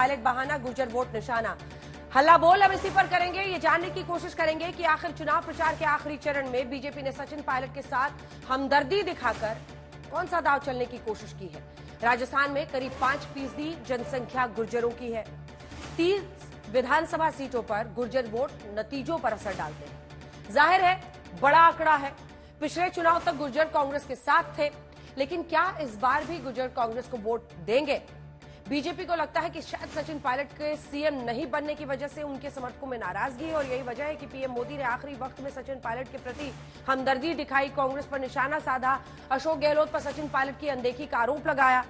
Pilot बहाना, Gurjar vote निशाना। हल्ला बोल अब इसी पर करेंगे। ये जानने की कोशिश करेंगे कि आखिर चुनाव प्रचार के आखिरी चरण में बीजेपी ने सचिन पायलट के साथ हमदर्दी दिखाकर कौन सा दांव चलने की कोशिश की है। राजस्थान में करीब 5% जनसंख्या गुर्जरों की है। 30 विधानसभा सीटों पर गुर्जर वोट नतीजों पर असर डालते हैं। जाहिर है बड़ा आंकड़ा है। पिछले चुनाव तक गुर्जर कांग्रेस के साथ थे, लेकिन क्या इस बार भी गुर्जर कांग्रेस को वोट देंगे? बीजेपी को लगता है कि शायद सचिन पायलट के सीएम नहीं बनने की वजह से उनके समर्थकों में नाराजगी है और यही वजह है कि पीएम मोदी ने आखिरी वक्त में सचिन पायलट के प्रति हमदर्दी दिखाई, कांग्रेस पर निशाना साधा, अशोक गहलोत पर सचिन पायलट की अनदेखी का आरोप लगाया।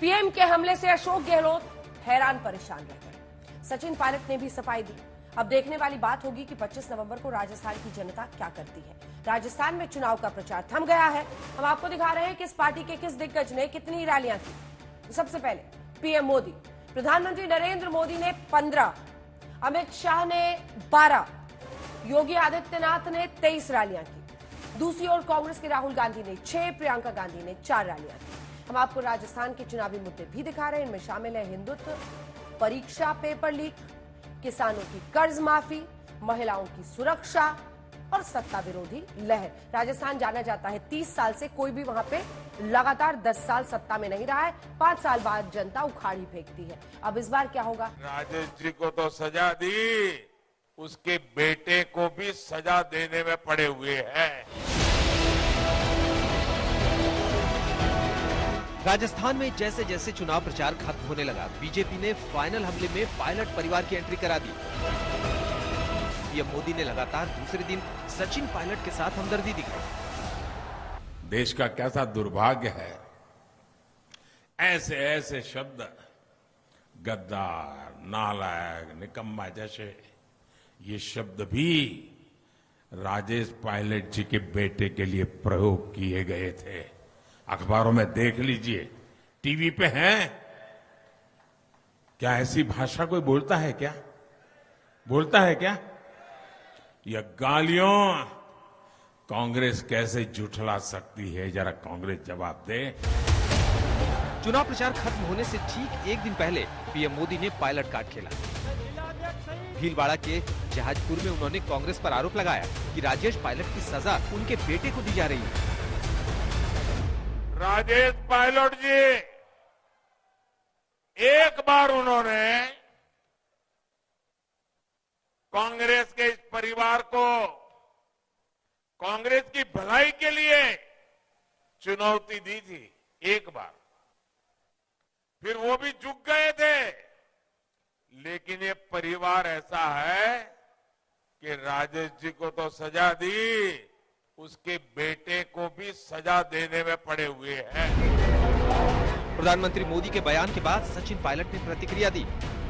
पीएम के हमले से अशोक गहलोत हैरान परेशान रह गए। सचिन पायलट ने भी सफाई दी। अब देखने वाली बात होगी कि 25 नवंबर को राजस्थान की जनता क्या करती है। राजस्थान में चुनाव का प्रचार थम गया है। हम आपको दिखा रहे हैं किस पार्टी के किस दिग्गज ने कितनी रैलियां की। सबसे पहले पीएम मोदी, प्रधानमंत्री नरेंद्र मोदी ने 15, अमित शाह ने 12, योगी आदित्यनाथ ने 23 रैलियां की। दूसरी ओर कांग्रेस के राहुल गांधी ने 6, प्रियंका गांधी ने 4 रैलियां की। हम आपको राजस्थान के चुनावी मुद्दे भी दिखा रहे हैं। इनमें शामिल है हिंदुत्व, परीक्षा पेपर लीक, किसानों की कर्ज माफी, महिलाओं की सुरक्षा और सत्ता विरोधी लहर। राजस्थान जाना जाता है 30 साल से कोई भी वहां पे लगातार 10 साल सत्ता में नहीं रहा है। 5 साल बाद जनता उखाड़ी फेंकती है। अब इस बार क्या होगा? राजेश जी को तो सजा दी, उसके बेटे को भी सजा देने में पड़े हुए हैं। राजस्थान में जैसे जैसे चुनाव प्रचार खत्म होने लगा, बीजेपी ने फाइनल हमले में पायलट परिवार की एंट्री करा दी। पीएम मोदी ने लगातार दूसरे दिन सचिन पायलट के साथ हमदर्दी दिखाई। देश का कैसा दुर्भाग्य है, ऐसे ऐसे शब्द गद्दार, नालायक, निकम्मा जैसे ये शब्द भी राजेश पायलट जी के बेटे के लिए प्रयोग किए गए थे। अखबारों में देख लीजिए, टीवी पे हैं। क्या ऐसी भाषा कोई बोलता है क्या? बोलता है क्या? यह गालियों कांग्रेस कैसे झुठला सकती है, जरा कांग्रेस जवाब दे। चुनाव प्रचार खत्म होने से ठीक एक दिन पहले पीएम मोदी ने पायलट कार्ड खेला। भीलवाड़ा के जहाजपुर में उन्होंने कांग्रेस पर आरोप लगाया कि राजेश पायलट की सजा उनके बेटे को दी जा रही है। राजेश पायलट जी, एक बार उन्होंने कांग्रेस के इस परिवार को कांग्रेस की भलाई के लिए चुनौती दी थी, एक बार। फिर वो भी झुक गए थे। लेकिन ये परिवार ऐसा है कि राजेश जी को तो सजा दी, उसके बेटे को भी सजा देने में पड़े हुए हैं। प्रधानमंत्री मोदी के बयान के बाद सचिन पायलट ने प्रतिक्रिया दी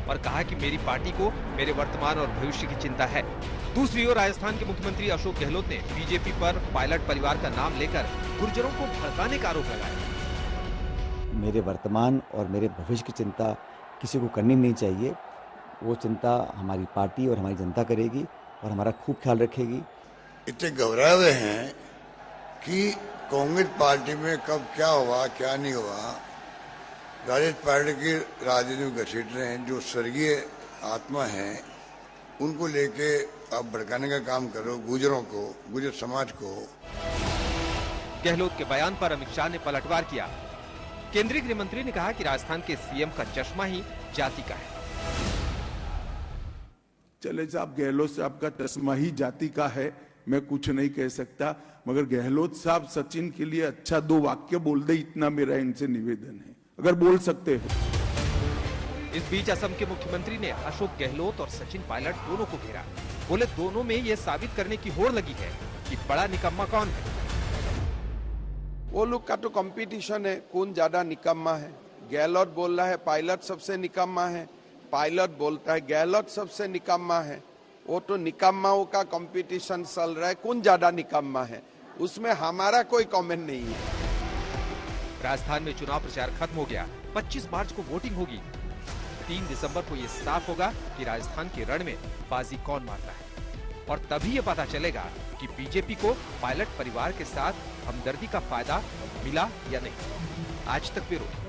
और कहा कि मेरी पार्टी को मेरे वर्तमान और भविष्य की चिंता है। दूसरी ओर राजस्थान के मुख्यमंत्री अशोक गहलोत ने बीजेपी पर पायलट परिवार का नाम लेकर गुर्जरों को भड़काने का आरोप लगाया। मेरे वर्तमान और मेरे भविष्य की चिंता किसी को करनी नहीं चाहिए। वो चिंता हमारी पार्टी और हमारी जनता करेगी और हमारा खूब ख्याल रखेगी। इतने घबराए हुए हैं कि कांग्रेस पार्टी में कब क्या हुआ क्या नहीं हुआ। राजेश पायलट की राजनीति में घसीट रहे हैं। जो स्वर्गीय आत्मा है उनको लेके आप भड़काने का काम करो, गुजरों को, गुजर समाज को। गहलोत के बयान पर अमित शाह ने पलटवार किया। केंद्रीय गृह मंत्री ने कहा कि राजस्थान के सीएम का चश्मा ही जाति का है। चले साहब, गहलोत साहब का चश्मा ही जाति का है, मैं कुछ नहीं कह सकता, मगर गहलोत साहब सचिन के लिए अच्छा 2 वाक्य बोल दे, इतना मेरा इनसे निवेदन है, अगर बोल सकते हो। इस बीच असम के मुख्यमंत्री ने अशोक गहलोत और सचिन पायलट दोनों को घेरा। बोले दोनों में ये साबित करने की होड़ लगी है कि बड़ा निकम्मा कौन है। वो लोग का तो कंपटीशन है, कौन ज्यादा निकम्मा है। गहलोत बोल रहा है पायलट सबसे निकम्मा है, पायलट बोलता है गहलोत सबसे निकम्मा है। वो तो निकम्माओं का कंपटीशन चल रहा है, कौन ज्यादा निकम्मा है, उसमें हमारा कोई कमेंट नहीं है। राजस्थान में चुनाव प्रचार खत्म हो गया। 25 मार्च को वोटिंग होगी। 3 दिसंबर को ये साफ होगा कि राजस्थान के रण में बाजी कौन मारता है, और तभी ये पता चलेगा कि बीजेपी को पायलट परिवार के साथ हमदर्दी का फायदा मिला या नहीं। आज तक ब्यूरो।